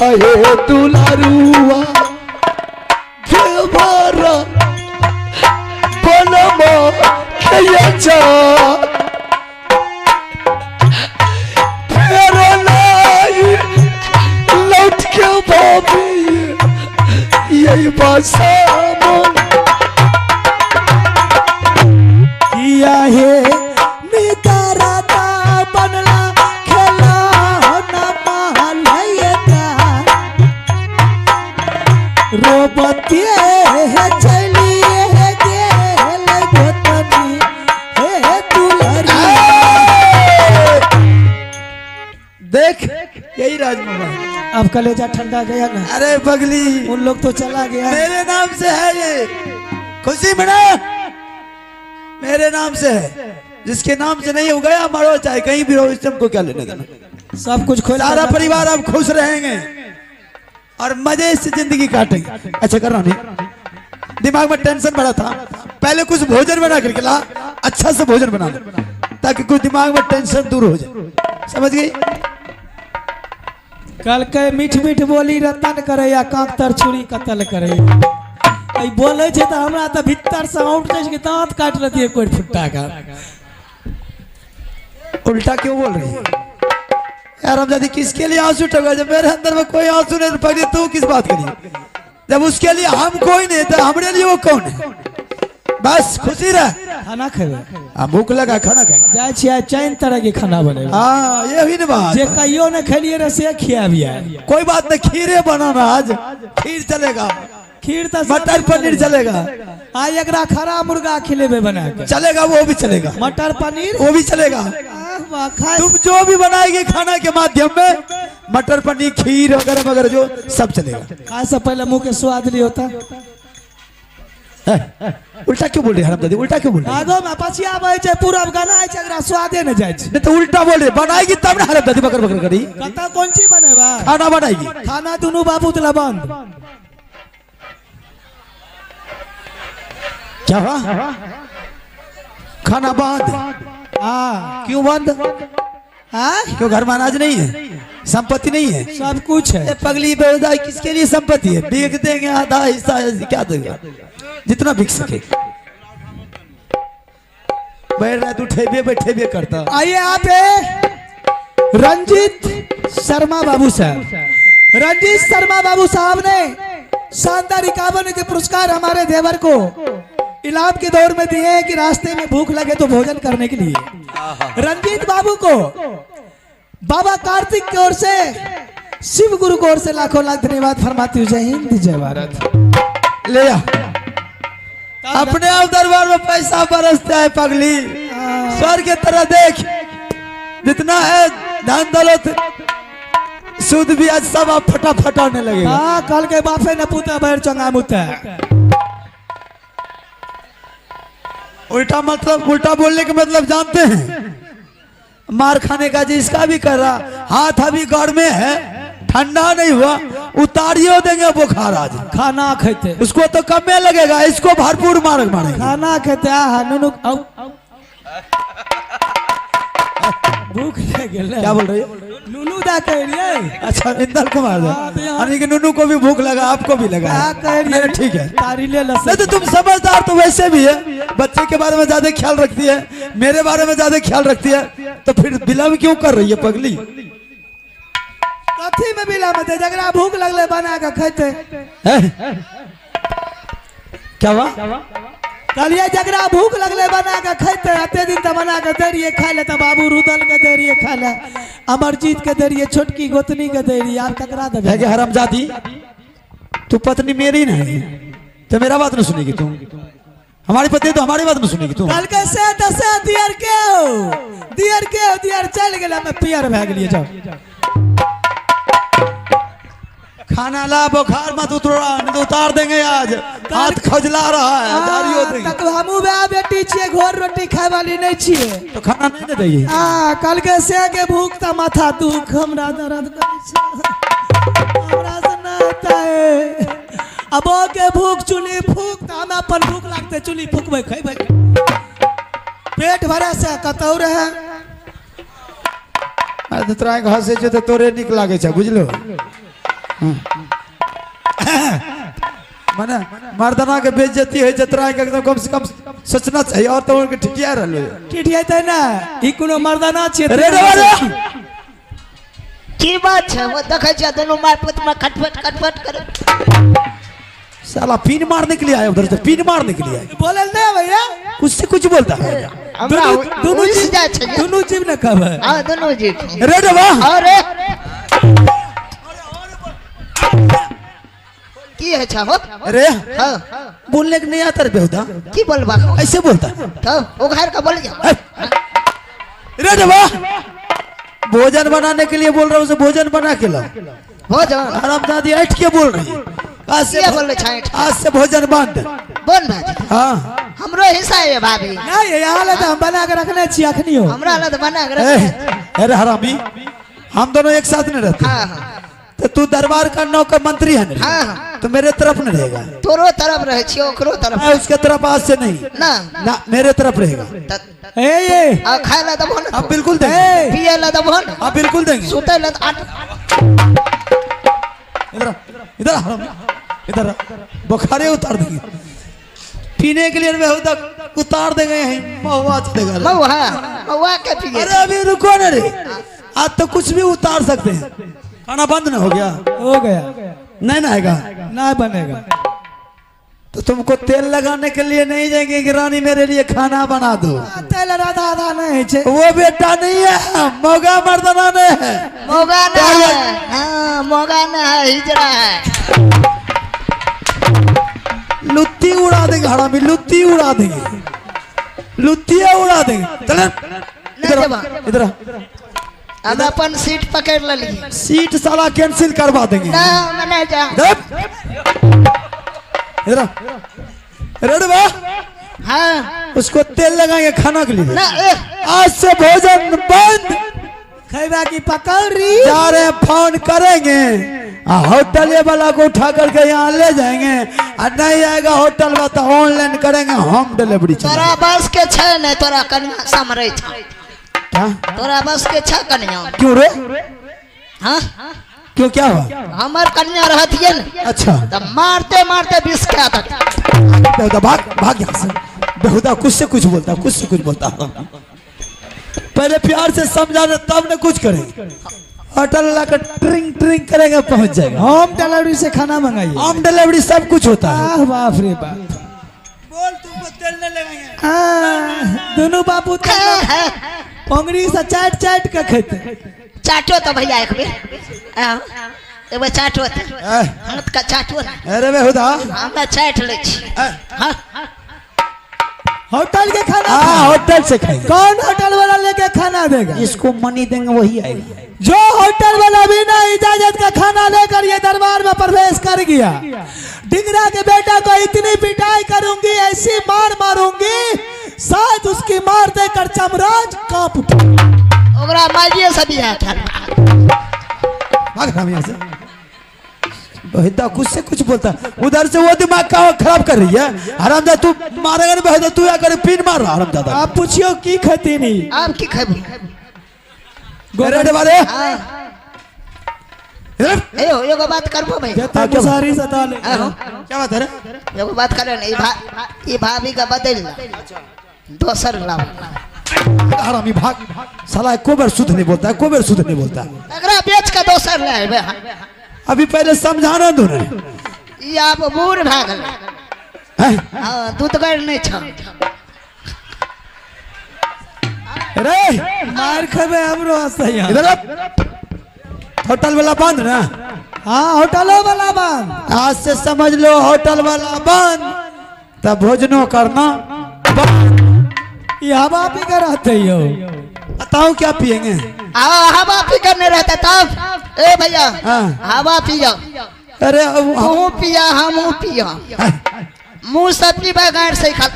कहे दुलारुआ देवरा बनमो खैया जा फेरो लाई लौट के बाबी यही बासा किया है मिताराता बनला खेला ना महल रोबती है चलिए है गेल गोतनी है दुलरी। देख यही राजमहल अब कलेजा ठंडा गया ना। अरे पगली उन लोग तो चला गया। मेरे नाम से है ये खुशी मना मेरे नाम से है जिसके नाम से नहीं हो गया मरो चाहे कहीं भी रहो इससे हमको क्या लेने देना। सब कुछ खोल सारा परिवार अब खुश रहेंगे और मजे से जिंदगी काटेंगे। अच्छा कर रहा नहीं दिमाग में टेंशन बड़ा था पहले कुछ भोजन बना करके ला अच्छा से भोजन बना ले ताकि कुछ दिमाग में टेंशन दूर हो जाए समझ गई। कल के मीठ मीठ बोली रतन करे या कांक तर छुरी कतल करे बोले छे तो हमरा तो भीतर से उठ के दांत काट लेती है कोई फुट्टा का। उल्टा क्यों बोल रही है यार हम यदि किसके लिए आंसू टगा जब मेरे अंदर में कोई आंसू नहीं पड़ी तो किस बात के लिए जब उसके लिए हम कोई नहीं तो हमारे लिए वो कौन है। बस खुशी रह खाना खेबे भूख लगा खाना खाएंगे जाय छियै चैन तरह के खाना बने। हाँ ये भी ना बात जे कहियो ने खेलिए रे से खियाबिया कोई बात नहीं खीरे बनाना आज खीर चलेगा खीर तो मटर पनीर चलेगा आ एकरा खरा मुर्गा खिलेबे बना के चलेगा वो भी चलेगा मटर पनीर वो भी चलेगा। तुम जो भी बनाएगी खाना के माध्यम में मटर पनीर खीर वगैरह वगैरह जो सब चलेगा। खाए से पहले मुंह के स्वाद लियो होता उल्टा क्यों बोल रहे हरामजादी उल्टा क्यों बोल रहे आगो में पछिया आबै छै पूरा गाना है एकरा स्वादे न जाय छै नहीं तो उल्टा बोल रहे बनाएगी तब ना हरामजादी बकर बकर करी कता कोन चीज बनेबा खाना बनाएगी खाना दुनु बाबू तला बंद क्या हुआ खाना बंद क्यों बंद क्यों घर में अनाज नहीं है संपत्ति नहीं है सब कुछ है। पगली बेवजह किसके लिए संपत्ति है बिक देंगे आधा हिस्सा क्या देगा जितना बिक सके बैठ रहा तू ठेबे बैठे करता। आइए आप रंजीत शर्मा बाबू साहब रंजीत शर्मा बाबू साहब ने शानदार 51 के पुरस्कार हमारे देवर को इलाम के दौर में दिए हैं कि रास्ते में भूख लगे तो भोजन करने के लिए। रंजीत बाबू को बाबा कार्तिक की ओर से शिव गुरु की ओर से लाखों लाख धन्यवाद फरमाती हूँ। जय हिंद जय भारत। ले जा अपने आप दरबार में पैसा बरसता है पगली स्वर्ग की तरह देख जितना है धन दौलत सूद भी आज सब आप फटाफट आने लगेगा। हाँ कल के बापे ने पूता बैर चंगा मुता उल्टा मतलब उल्टा बोलने का मतलब जानते हैं मार खाने का जिसका भी कर रहा हाथ अभी गौर में है ठंडा नहीं हुआ उतारियो देंगे बुखार आज खाना खेते उसको तो कम में लगेगा इसको भरपूर मारेगा खाना खेते नुनु भूख लगे क्या बोल रही है नुनू दा कह रही अच्छा इंदर कुमार यानी कि नुनू को भी भूख लगा आपको भी लगा ठीक है तारी ले नहीं तो तुम समझदार तो वैसे भी है बच्चे के बारे में ज्यादा ख्याल रखती है मेरे बारे में ज्यादा ख्याल रखती है तो फिर बिलम क्यों कर रही है पगली कथी में बिलम है जगरा भूख लगले बना के खेते क्या हुआ कहलिए जगरा भूख लगले बना के खेते अते दिन तो बना के दे रही खा ले तो बाबू रुदल के दे रही खा ले अमरजीत के दे रही छोटकी गोतनी के दे रही आप ककरा दे हरामजादी तू पत्नी मेरी नहीं तो मेरा बात न सुनेगी तू हमारी पत्नी तो हमारी बात न सुनेगी तू कल के से दसे दियर चल गेला मैं पियर भ गेलिए जाओ खाना ला बुखार मत उतार देंगे आज हाथ खजला रहा है तक हमू बे बेटी छिए घोर रोटी खाए वाली नहीं छिए तो खाना नहीं दे देगी कल के से के भूख त माथा दुख हमरा दर्द करे छै हमरा से ना होता है अब के भूख चुली फूक त हम अपन भूख लागते चुली फूकबे खइबे पेट भरे से कतौ रहे अरे तोरा घर से जो तो तोरे निक लागे छै बुझलो माने मर्दना के बेइज्जती है जतरा के एकदम कम से कम सोचना चाहिए और तो उनके ठिठिया रहलो टिटिया त ना ई कोनो मर्दाना क्षेत्र रे रे की बात है वो देखे छ दोनों मार पुत में खटपट करे साला पिन मारने के लिए आया उधर से पिन मारने के लिए आया बोले नहीं भैया कुछ से कुछ बोलता है हमरा दोनों उस चीज जा छ दोनों चीज न कब है हां दोनों जी रे रे वाह अरे की है छ हो अरे हां बोलने के नहीं आता रे बेहुदा की बोलबा ऐसे बोलता तो वो घर का बोल जा रे रे वाह भोजन बनाने के लिए बोल रहा हूँ उसे भोजन बना के लाओ हो जा हरामजादी ऐठ के बोल रही है आज से भोजन बंद बोल भाजी हाँ हमरो हिस्सा है भाभी नहीं यहाँ ले तो हम बना के रखने छी अखनी हो हमरा ला तो बना के रखे अरे हरामी हम दोनों एक साथ नहीं रहते हां हां तो तू दरबार का नौकर मंत्री है ना हां हां तो मेरे तरफ नहीं रहेगा तोरो तरफ रहे छी ओकरो तरफ मैं उसके तरफ आज से नहीं ना ना मेरे तरफ रहेगा ये आ खाए ला दबो ना आप बिल्कुल देंगे पिए ला दबो ना आप बिल्कुल देंगे सुते ला इधर इधर हरामी इधर बुखारे उतार देंगे पीने के लिए तक उतार देंगे यहीं महुआ देगा महुआ के पिए अरे अभी रुको ना रे आज तो कुछ भी उतार सकते हैं खाना बंद ना हो गया हो गया नहीं ना आएगा ना बनेगा तो तुमको तेल लगाने के लिए नहीं जाएंगे कि रानी मेरे लिए खाना बना दो तेल राधा आधा नहीं छे वो बेटा नहीं है मोगा मर्दाना ने है मोगा ना है हां मोगा ना है हिजड़ा है लुत्ती उड़ा देंगे हरामी लुत्ती उड़ा देंगे लुत्तियां उड़ा देंगे चल इधर इधर अब अपन सीट पकड़ ली सीट साला कैंसिल करवा देंगे ना मैं जा इधर रेड वाह हां उसको तेल लगाएंगे खाना के लिए ना आज से भोजन बंद खैबा की पकड़ रही जा रहे हैं फोन करेंगे होटल वाला को उठा करके यहाँ ले जाएंगे और नहीं आएगा होटल वाला तो ऑनलाइन करेंगे होम डिलीवरी तोरा बस के छ नहीं तोरा कन्या समरे छ क्या तोरा बस के छ कन्या क्यों रे हां क्यों क्या हुआ हमर कन्या रहती है ना अच्छा तब मारते मारते विष खा तक बेहुदा भाग भाग यहाँ से बेहुदा कुछ से कुछ बोलता कुछ से कुछ बोलता पहले प्यार से समझाना तब न कुछ करेंगे होटल वाला का ट्रिंग ट्रिंग करेंगे पहुंच जाएगा होम डिलीवरी से खाना मंगाइए होम डिलीवरी सब कुछ होता है आह बाप रे बाप बोल तुमको तेल न लगाएंगे दोनों बाबू पंगड़ी से चाट चाट के खेते चाटो तो भैया एक बेर एबे चाटो हाथ का चाटो ना अरे बेहुदा हमरा चाट ले छी हां होटल के खाना हाँ होटल से खाएंगे कौन होटल वाला लेके खाना देगा जिसको मनी देंगे वही आएगा जो होटल वाला बिना इजाजत का खाना लेकर ये दरबार में प्रवेश कर गया डिंगरा के बेटा को इतनी पिटाई करूंगी ऐसी मार मारूंगी शायद उसकी मार देकर चमराज कांप उठे ओकरा माजिए से बियाह कर भाग हम यहाँ से बेहुदा कुछ से कुछ बोलता उधर से वो दिमाग का खराब कर रही है हरामजादा तू मारेगा नहीं बेहुदा तू आकर पिन मार रहा हरामजादा आप पूछियो की खेती नहीं आप की खेबू गोरेड वाले एगो बात करबो भाई जता के सारी सता ले क्या बात है रे एगो बात करे ना ई भाभी का बदल ला दोसर लाओ हरामी भाग साला एको बार शुद्ध नहीं बोलता एको बार शुद्ध नहीं बोलता एकरा बेच के दोसर ले आबे अभी पहले समझाना दो रे ई आप बूढ़ भागल हां दूधगर नहीं छ रे मार खबे हमरो हंसै इधर होटल वाला बंद ना हाँ होटलों वाला बंद आज से समझ लो होटल वाला बंद तब भोजनों करना ये हवा पी कर रहते हो बताओ क्या पियेंगे हवा पी करने रहता तब ए भैया हवा पियो अरे तू पिया हम पिया मुंह से पी बगैर से खा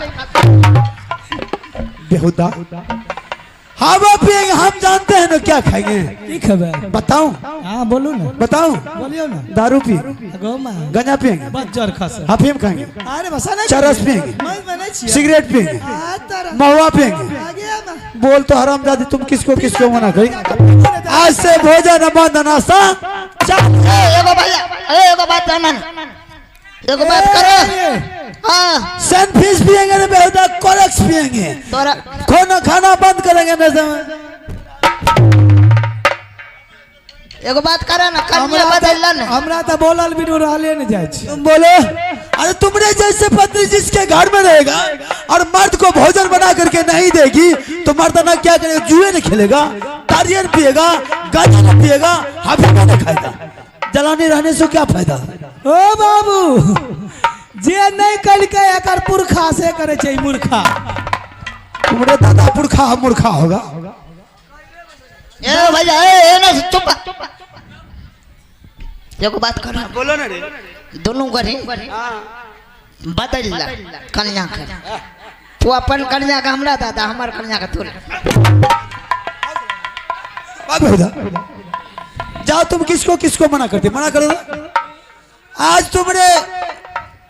बेहुदा हाँ वो पिएंगे, हम जानते हैं ना क्या खाएंगे। की खबर बताऊं? हाँ बोलो ना, बताऊं? बोलियो ना। दारू पिए, गो मां गंजा पिएंगे, बस जर खस। अफीम खाएंगे, अरे बसा नहीं चरस पिएंगे, मैं छिया सिगरेट पिएंगे, आ तारा महुआ पिएंगे। आ गया मैं बोल तो हरामजादी, तुम किसको किसको मना करी? आज से भोजन बंद, नाश्ता चालू। एगो भैया, एगो बात जानन, एगो बात करो। हाँ सैन फिश पिएंगे ना बेहुदा, कोरेक्स पिएंगे, तोरा खाना बंद करेंगे नशे में। एगो बात करो ना, कन्या बदल ना। हमरा तो बोलल बिनु रहले न जाय छी। तुम बोलो, अरे तुमने जैसे पत्नी जिसके घर में रहेगा और मर्द को भोजन बना करके नहीं देगी तो मर्द ना क्या करेगा? जुए नहीं खेलेगा, तारियन पिएगा, गांजा नहीं पिएगा, हाफिम नहीं खाएगा। जलाने रहने से क्या फायदा? ओ बाबू जे नहीं कल के एकर पुरखा से करे छै मूर्खा। तुम्हारे दादा पुरखा मूर्खा होगा। ए भैया ए ना चुप। एगो बात करो, बोलो ना रे। दोनों घरे बदल ला कन्या के। तू अपन कन्या का हमरा दादा, हमार कन्या का तोरे। जाओ तुम किसको किसको मना करते, मना करो ना। आज तुमने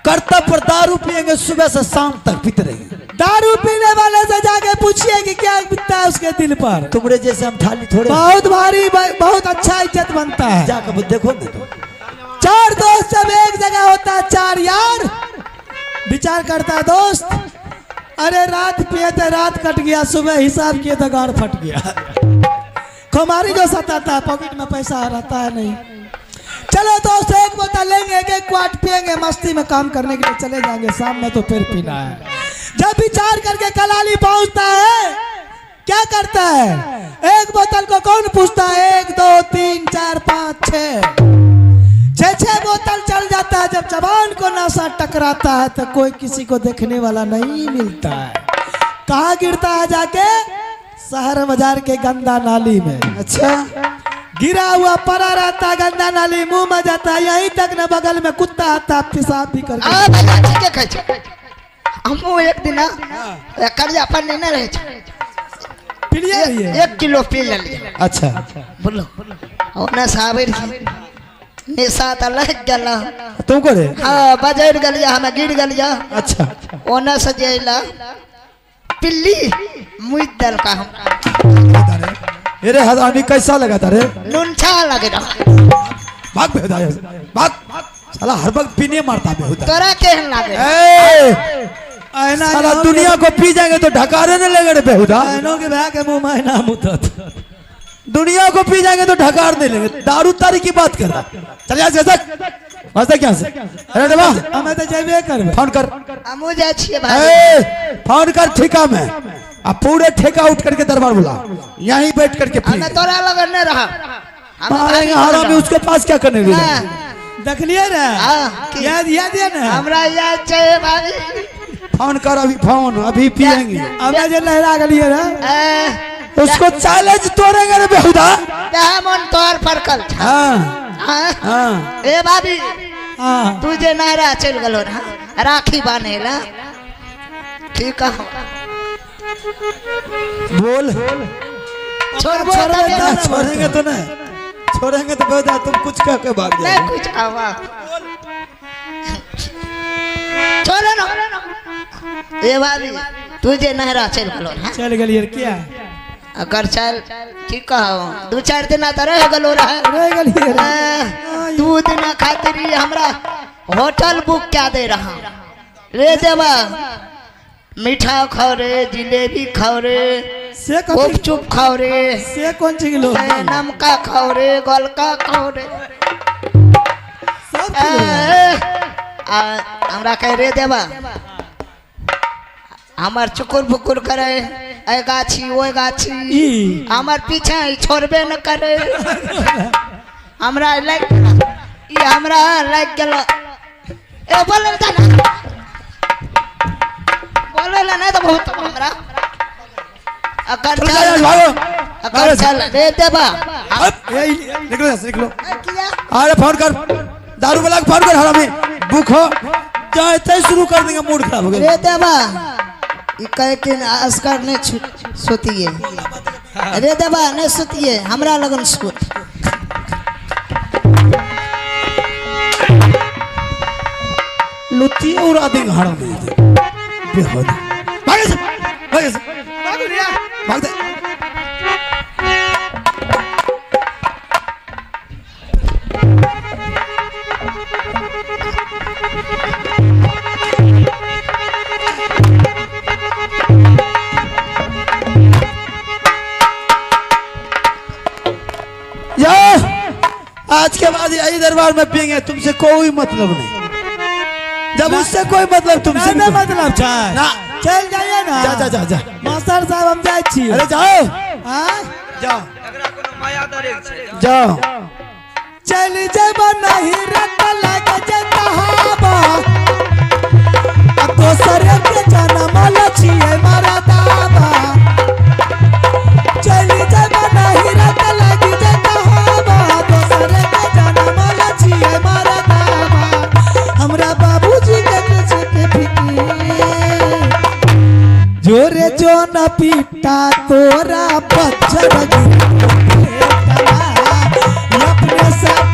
कर्तव्य पर दारू पिएंगे, सुबह से शाम तक पीते रहेंगे। दारू पीने वाले से जाके पूछिए कि क्या बिकता है उसके दिल पर। तुमरे जैसे हम थाली थोड़े, बहुत भारी बहुत अच्छा इज्जत बनता है। जाकर देखो ना तो। चार दोस्त जब एक जगह होता है, चार यार विचार करता है दोस्त, अरे रात पिए थे रात कट गया, सुबह हिसाब किए तो गाड़ फट गया। खुमारी जो सताता है, पॉकेट में पैसा रहता है नहीं। चलो दोस्त एक बोतल लेंगे, एक क्वार्ट पिएंगे, मस्ती में काम करने के लिए चले जाएंगे, शाम में तो फिर पीना है। जब विचार करके कलाली पहुंचता है, क्या करता है? एक बोतल को कौन पूछता है? 1 2 3 4 5 6 छह बोतल चल जाता है। जब जवान को नशा टकराता है तो कोई किसी को देखने वाला नहीं मिलता है। कहाँ गिरता है जाके? शहर बाजार के गंदा नाली में। अच्छा, गिरा हुआ पड़ा रहता है गंदा नाली, मुंह में जाता है, यहीं तक न बगल में कुत्ता आता, पेशाब भी करके। आ भैया ठीक है कह छ। हमो एक दिन कर्जा पर नहीं ना रहे छ। पिलिए 1 किलो पी ले लिया। अच्छा, बोलो और ना साबिर निशा त लग गला। तुमको रे? हाँ बजर गलिया, हमें गिर गलिया। अच्छा, ओना सजेला पिल्ली मुई दल का हम अरे हदानी कैसा लगा था रे? नुनछा लगे रहा। भाग बेहुदा, भाग। साला हर वक्त पीने मारता बेहुदा। तोरा केहन लागे? आईना साला दुनिया को पी जाएंगे तो ढकारे नहीं लगे रे बेहुदा। आईनों के बह के मुंह में ना मुतत। दुनिया को पी जाएंगे तो ढकार नहीं लेंगे। दारू तारी की बात कर रहा। चल यहाँ से मस्त क्या से? अरे देवा, हमें तो जेबे करबे। फोन कर। हमू जा छिए भाई। फोन कर ठेका में, अब पूरे ठेका उठ करके दरबार बुला, यहीं बैठ करके पी। हमें तोरा लगन नहीं रहा। मारेंगे हारा में, उसके पास क्या करने लगे? देखलिए ना, याद याद है ना, हमरा याद चाहिए भाभी। फोन कर अभी, फोन अभी पिएंगे। हमें जो लहरा गलिए ना, उसको चैलेंज तोड़ेंगे रे बेहुदा। जहाँ मन तोर फरकल था। हाँ हाँ ए भाभी, हाँ तुझे नारा चल गलो ना, राखी बांधेला ठीक है। बोल, छोड़ेंगे तो नहीं, छोड़ेंगे तो बेहुदा तुम कुछ कह के भाग नहीं जाओगे। कुछ आवा छोड़ो ना। ए भाभी तुझे नहरा चल गलो ना, चल गलिए क्या अगर चल ठीक कहो 2-4 दिन आता रह गलो रहा। रह गलिए 2 दिन खातिर हमरा होटल बुक क्या दे रहा रे देवा। मीठा खाओ रे, जिलेबी खाओ रे, से गुपचुप खाओ रे, से कौन ची किलो नमका खाओ रे, गोलका खाओ रे। सब हमरा कह रे देवा, हमार चुकुर बुकुर करे, ऐ गाछी वो गाछी, हमार पीछे छोड़बे न करे। हमरा लग गया। ए बोले ना, बोले ना तो बहुत हमरा अकर चल रे देवा। निकलो यहाँ से, निकलो। किया अरे फोन कर, दारू वाला को फोन कर, हरामी बुक हो जाए तय शुरू कर देंगे, मूड खराब हो गया। रे देवा, ये कह के अस्कर ने सोती है। रे देवा नहीं सुतिए हमरा लगन सुत लुत्ती और आधे घाड़ा में बेहद भागे से भागे से भाग दे आज के बाद यही दरबार में पियेंगे तुमसे कोई मतलब नहीं जब उससे कोई मतलब तुमसे ना मतलब चाहे ना चल जाइए ना जा जा जा जा मास्टर साहब हम जाए छी अरे जाओ हाँ जाओ जाओ चल जब नहीं रत लगे जहाबा अब दोसर के जन्म लछिए मारा दाबा चल जब नहीं रत लगे जहाबा दोसर के जन्म लछिए मारा दाबा हमरा बाबूजी के कुछ के फिकिर जोरे जो न पीटा तोरा बच्चा अपने साथ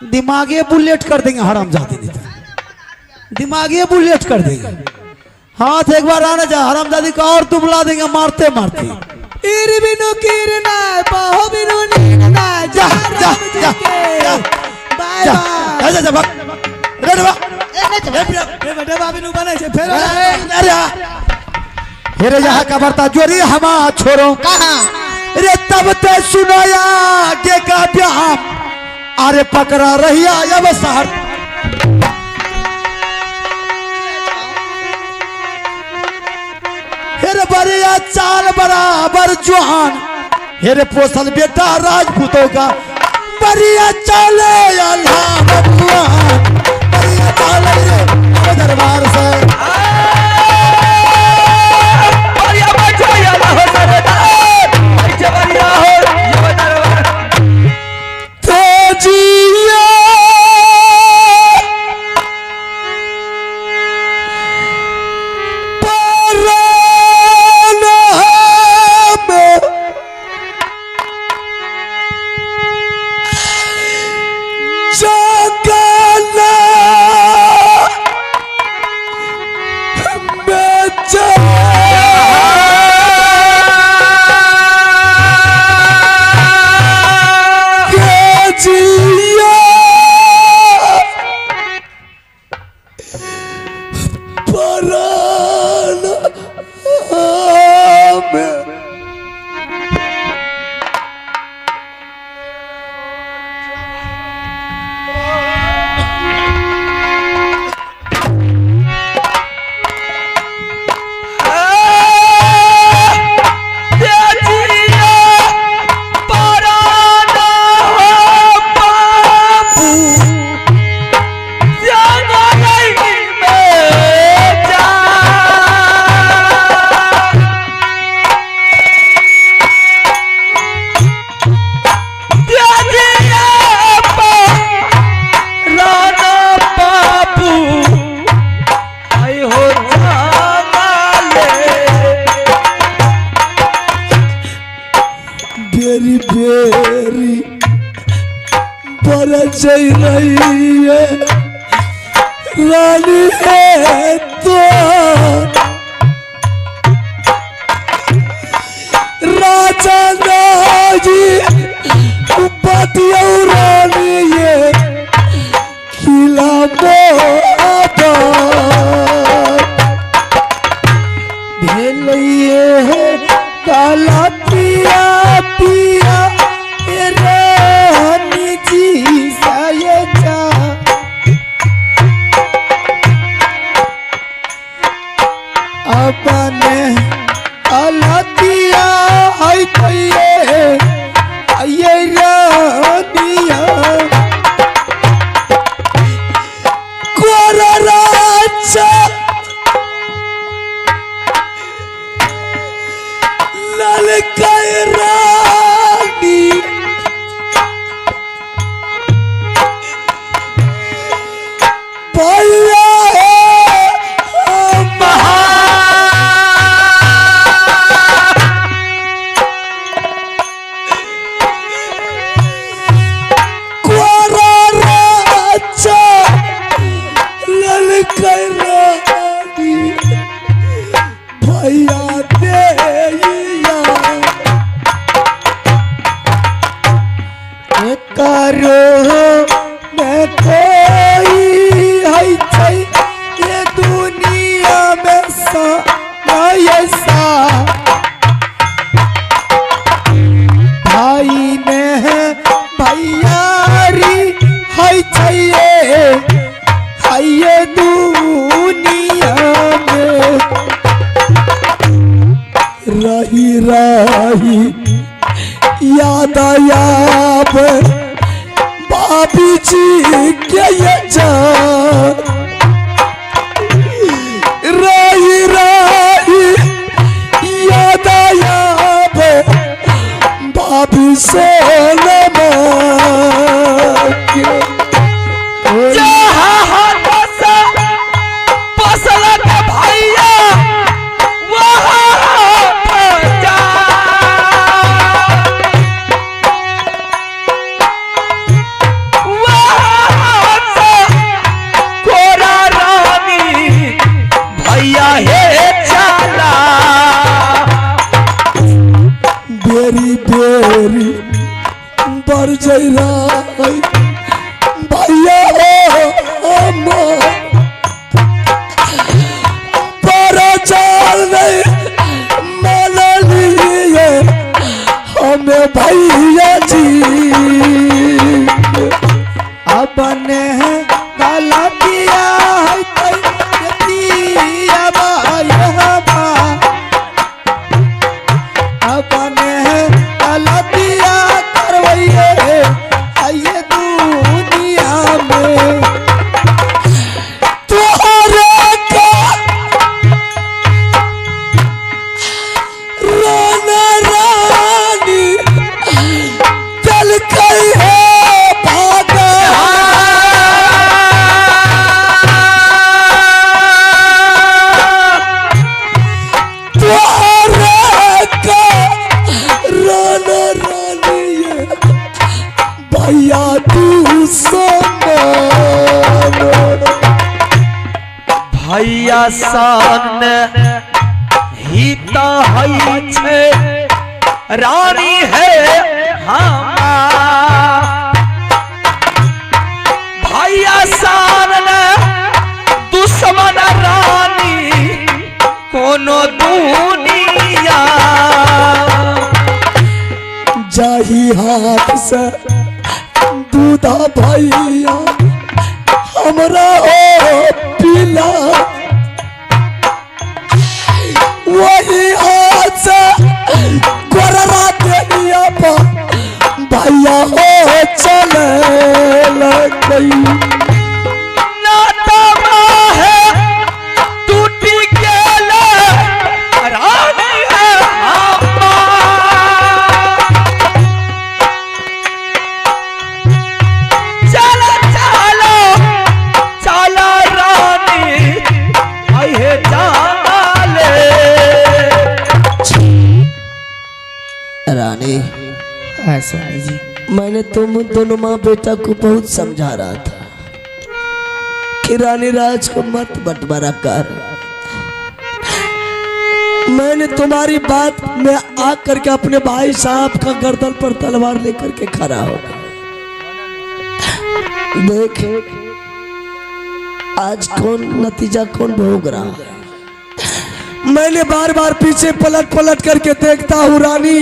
दिमागे बुलेट कर देंगे हरामजादी ने दिमागे बुलेट कर देंगे हाथ एक बार आना जा हरामजादी का और दुबला देंगे मारते मारते इर बिनु किर ना बाहो बिनु नीन ना जा जा जा बाय जा बाय जा जा भाग रे बा ए बेटा बाबिनु बने छे फेर अरे हेरे यहाँ का बर्ता जोरी हमा छोरो कहाँ रे तब ते सुनाया के का ब्याह अरे पकड़ा रही अब शहर हेरे बरिया चाल बराबर जुहान हेरे पोसल बेटा राजपूतों का बरिया चाले अल्लाह भगवान बरिया चाले रे दरबार से बेरी बेरी बरस रही है रानी है तो राजा नाजी बतिया रानी ये खिला मोहब्बत भेलिए है काला पिया पिया रानी जी सायचा अपने अलतिया आई ये रानिया करो मैं कोई है छै ये दुनिया में सा ऐसा भाई ने भैयारी है चाहिए है ये दुनिया में रही रही याद आयाब बाबू जी के ये जान रही रही याद आयाब बाबू से बेरी बेरी बर जैरा भैया बड़ा चाल नहीं मान लिए हमें भैया जी अपने गलतिया अपने गलतिया करवैये आइए दुनिया में तुहरे का राना रानी चल गई है भागा भैया तू भैया सान ही तो है छे रानी है भैया सान दुश्मन रानी कोनो दुनिया जाही हाथ से दूधा भैया हमरा ओ पीला वही हाथ से गोररा देनिया पर भैया हो चले गई रानी ऐसा जी मैंने तुम दोनों माँ बेटा को बहुत समझा रहा था कि रानी राज को मत बंटवारा कर। मैंने तुम्हारी बात में आकर के अपने भाई साहब का गर्दन पर तलवार लेकर के खड़ा हो गया। देख आज कौन नतीजा कौन भोग रहा है। मैंने बार बार पीछे पलट पलट करके देखता हूँ रानी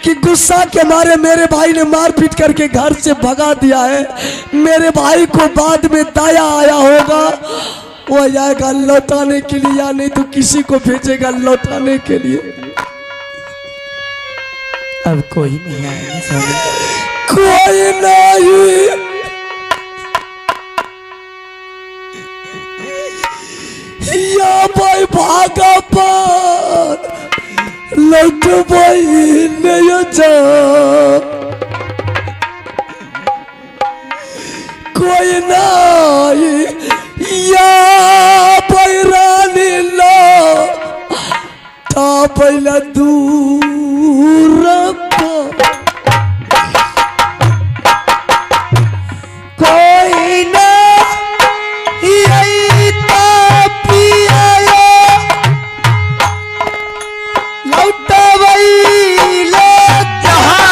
कि गुस्सा के मारे मेरे भाई ने मारपीट करके घर से भगा दिया है। मेरे भाई को बाद में दाया आया होगा, वो जाएगा लौटाने के लिए या नहीं तो किसी को भेजेगा लौटाने के लिए। अब कोई नहीं आएगा, कोई नहीं। या भाई भागा पर लौट भाई नहीं जा, कोई नहीं। या भाई रानी लो ता पहला दूर कोई ना यही तो पिया लौटा वही ले जहां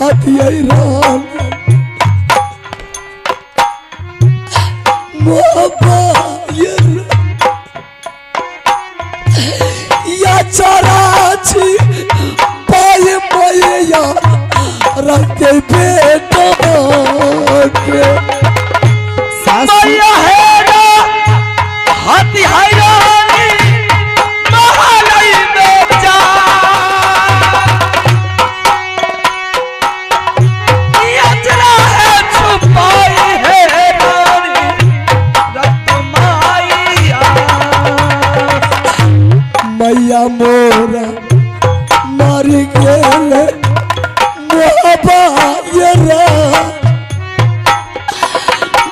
अतियै राम मोहब्बा या चराची पाए मैया रखते बेटा के मैया है ना हाथी हैरानी महालय में जा यात्रा है छुपाई है रानी रत माइया मैया मोरा मर गेल मोहब्बा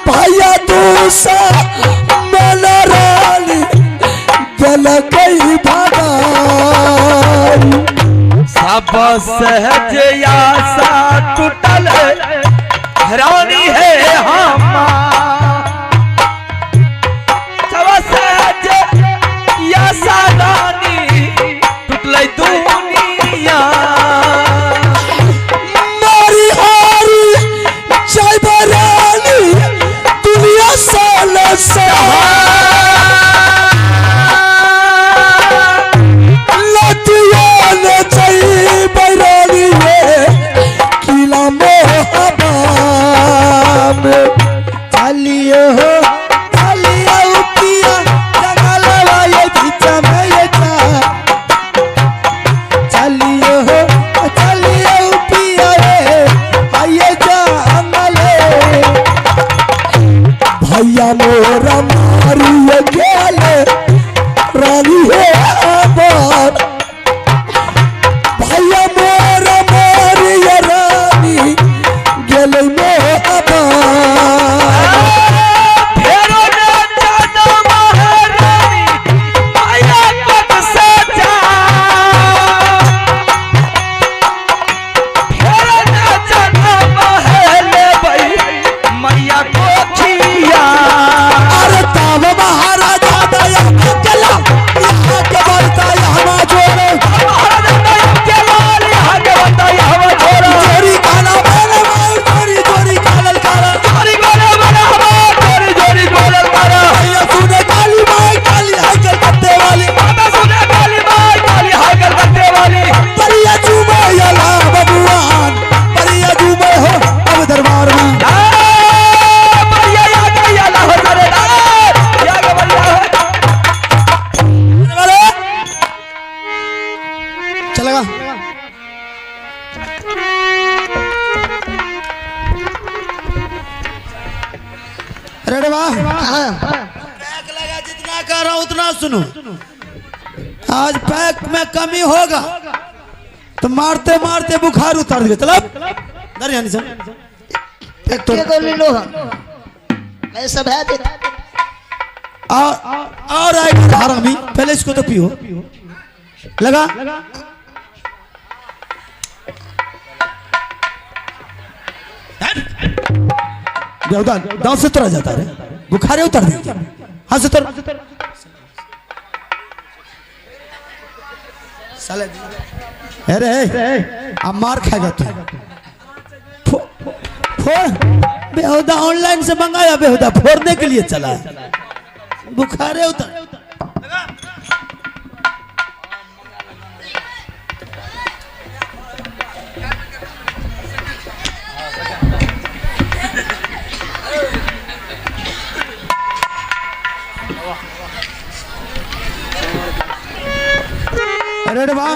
भैया दूसा मन रानी गल कई भागा सब सहज आशा टूटल रानी है सब सहज आशा रानी टूटल दुनिया मारी हारी जय रानी दुनिया साल से चलिए हो चलिए उपिया जंगलवा ये बीच में ये चलिए हो चलिए उपिया ये जंगले भैया मोरा मारिए गेले रानी है आबाद भैया मोरा मारिए रानी गेले जितना कह रहा हूं उतना सुनो। आज पैक में कमी होगा तो मारते मारते बुखार उतार दिया। चलो दरियानी सर एक तो गोली लो मैं सब है और आएगा हरामी। पहले इसको तो पियो लगा दांत से उतरा जाता है बुखारे उतर देंगे हाथ से उतर साले अरे अब मार खाएगा तू बेहुदा ऑनलाइन से मंगाया बेहुदा फोड़ने के लिए चला बुखारे उतर अरे वाह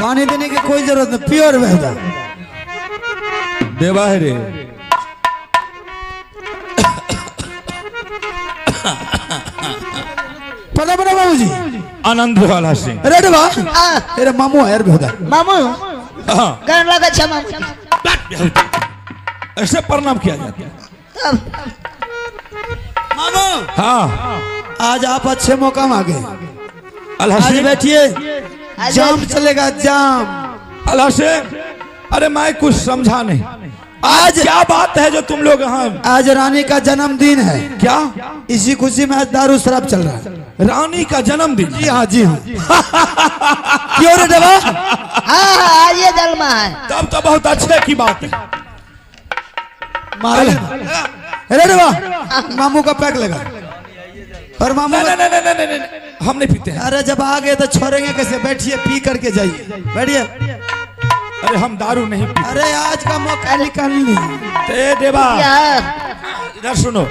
पानी देने की कोई जरूरत नहीं प्योर बेहुदा देवा है रे पता बना बाबू जी आनंद वाला सिंह। अरे वाह तेरे मामू है यार बेहुदा मामू हाँ गन लगा छ मामू ऐसे प्रणाम किया जाता है। मामू हाँ आज आप अच्छे मौका में आ गए। आज अलहसी बैठिए जाम चलेगा जाम। अलहसी अरे मैं कुछ समझा नहीं आज क्या बात है जो तुम लोग यहाँ आज रानी का जन्मदिन है क्या इसी खुशी में आज दारू शराब चल रहा है रानी का जन्मदिन। जी हाँ जी हाँ। क्यों रे देवा? हाँ हाँ आइए जलमा है। तब तो बहुत अच्छे की बात है। मारे अरे देवा, मामू का पैक लगा और मामू नहीं नहीं नहीं नहीं नहीं, हम नहीं पीते हैं। अरे जब आ गए तो छोड़ेंगे कैसे? बैठिए, पी करके जाइए, बैठिए। अरे हम दारू नहीं पीते। अरे आज का मौका निकाल लीजिए। ते देवा क्या इधर सुनो,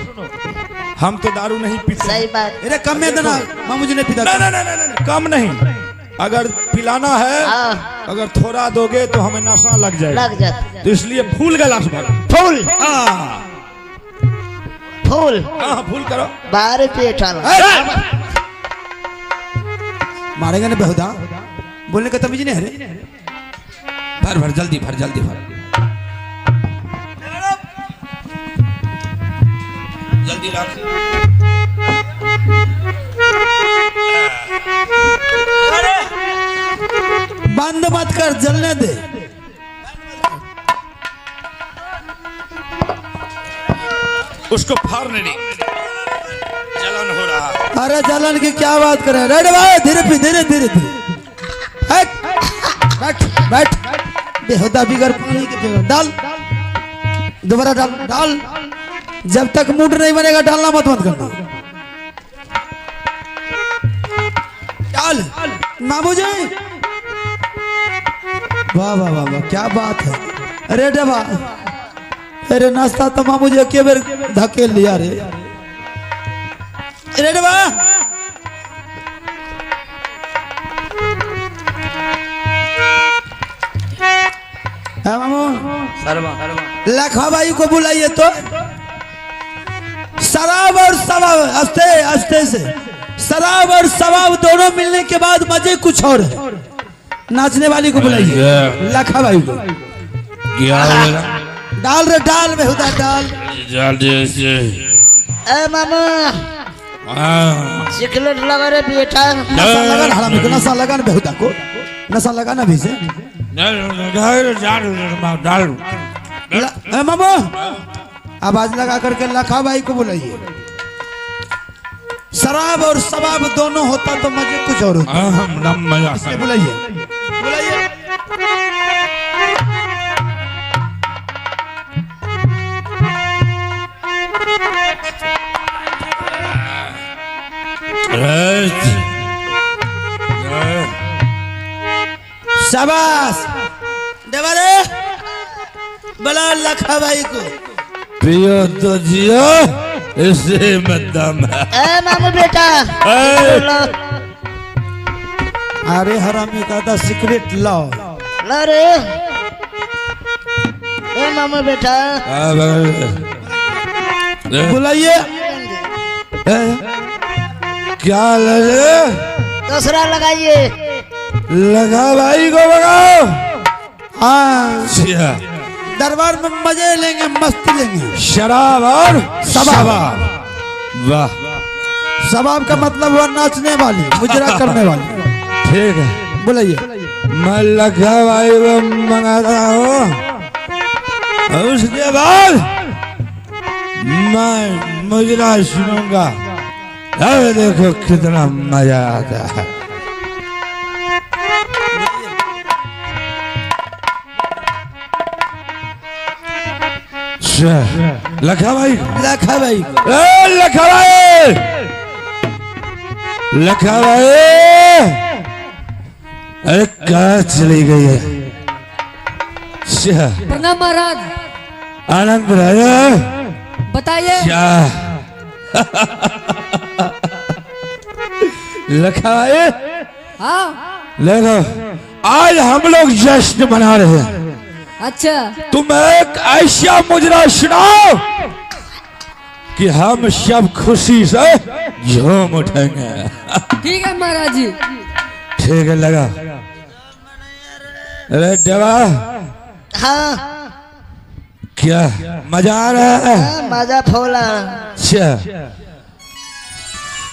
हम तो दारू नहीं पीते। सही बात। अरे कम में देना, मामू जी ने पीता। नहीं नहीं नहीं नहीं, कम नहीं। अगर पिलाना है, हाँ। अगर थोड़ा दोगे तो हमें नशा लग जाएगा। लग जाता। तो इसलिए फूल गिलास भरो। फूल हाँ फूल हाँ, फूल करो। बाहर पेट वाला। मारेंगे ना बेहुदा, बोलने का तमीज नहीं है रे। भर भर जल्दी भर जल्दी भर जल्दी रख। बंद मत कर, जलने दे। उसको फाड़ने नहीं, जलन हो रहा। अरे जलन की क्या बात कर रहे हैं? रेड भाई धीरे धीरे धीरे धीरे बैठ बैठ। बेहुदा बिगर पानी के पीओ। डाल दोबारा डाल डाल। जब तक मूड नहीं बनेगा डालना मत करना। डाल मामू जी। वाह वाह वाह वाह, क्या बात है। अरे डेबा, अरे नाश्ता तो मामू जी के बेर धकेल लिया रे। अरे डेबा मामू, लखा भाई को बुलाइए तो। शराब और सवाब, आस्ते आस्ते से। शराब और सवाब दोनों मिलने के बाद मजे कुछ और है। नाचने वाली को बुलाइए, लखा भाई को। क्या होगा? डाल रे डाल बेहुदा डाल। ए मामा सिगरेट लगा रे बेटा। नशा लगा ना हरामी को, नशा लगा ना बेहुदा को, नशा लगा ना भी से। मामू आवाज लगा करके लखा भाई को बुलाइए। शराब और सवाब दोनों होता तो मजे कुछ और होता। इसलिए बुलाइए बुलाइए। शाबाश देवरे, बला लखा भाई को। पियो तो जियो, इसे मत दम है। ए मामा बेटा अरे हरामी का था सिगरेट लाओ। ला रे। ए मामा बेटा बुलाइए। क्या लगे? दूसरा लगाइए। लगा भाई को लगाओ। हाँ दरबार में मजे लेंगे, मस्ती लेंगे। शराब और सवाब। वाह, सवाब का मतलब हुआ नाचने वाली, मुजरा करने वाली। ठीक है, बुलाइए। मैं लखा भाई को मंगाता हूँ। उसके बाद मैं मुजरा सुनूंगा। अब देखो कितना मजा आता है। लखा भाई, लखा भाई लखा भाई, लखा भाई, अरे कहाँ चली गई है? प्रणाम महाराज। आनंद राजा बताइए। क्या लखा भाई, हाँ देखो आज हम लोग जश्न मना रहे हैं। अच्छा, तुम एक ऐसा मुजरा सुनाओ कि हम सब खुशी से झूम उठेंगे। ठीक है महाराज जी। ठीक है, लगा। अरे देवा, हाँ क्या मजा आ रहा है? मजा फौला। अच्छा,